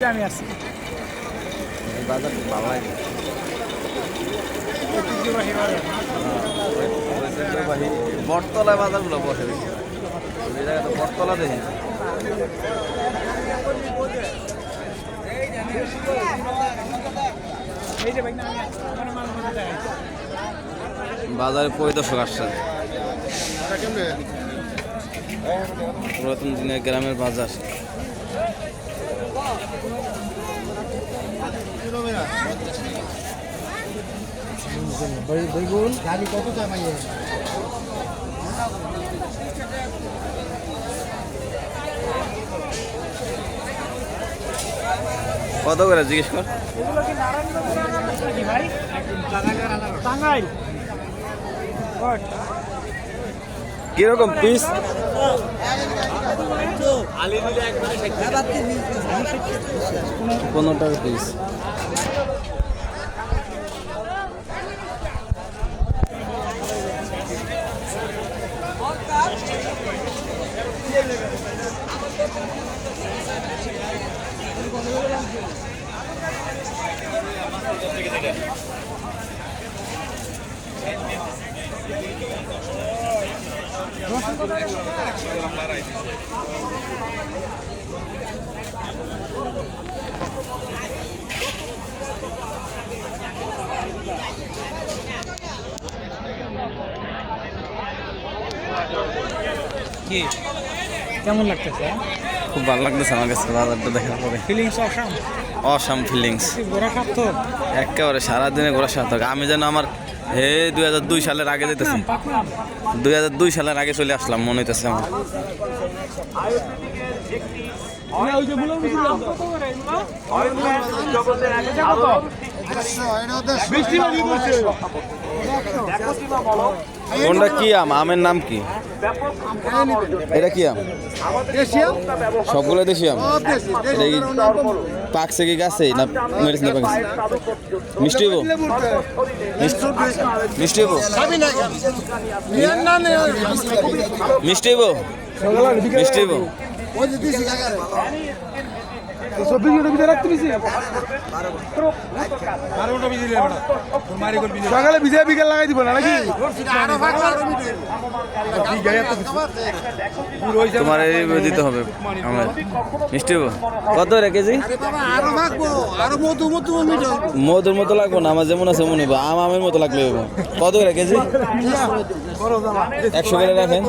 আমি আছি বাজার ভালো লাগে বটতলায় বাজারগুলো বসে বেশি এই জায়গাতে বটতলা দেখি বাজারে পরিদর্শক আসছেন পুরাতন দিনের গ্রামের বাজার বেগুন গাড়ি কত দাম কত করে জিজ্ঞেস কর কিরকম পিস 15 টাকা পিস কি কেমন লাগতেছে খুব ভালো লাগতেছে আমার কাছে বাজারটা দেখার পরে ফিলিংস অসাম অসাম ফিলিংস ঘোরা খাতো একেবারে সারাদিনে ঘোরা সার্থক আমি যেন আমার 2002 সালের আগে যেতেছি 2002 সালের আগে চলে আসলাম মনে হইতেছে আমার কোনটা কি আম আমের নাম কি এটা কি আম সবগুলো দেশি আম এটা কি পাকছে কি গাছে না মেডিসিন পাকছে মিষ্টি হবো মিষ্টি হবো মিষ্টি হবো মিষ্টি হবো সকালে ভিজে বিকেল লাগাই দিব না নাকি তোমার এই দিতে হবে আমার মিষ্টি হবো কত রে কেজি মধুর মতো লাগবো না আমার যেমন আছে মনে হবো আমের মতো লাগবে কত রে কেজি 100 করে রাখেন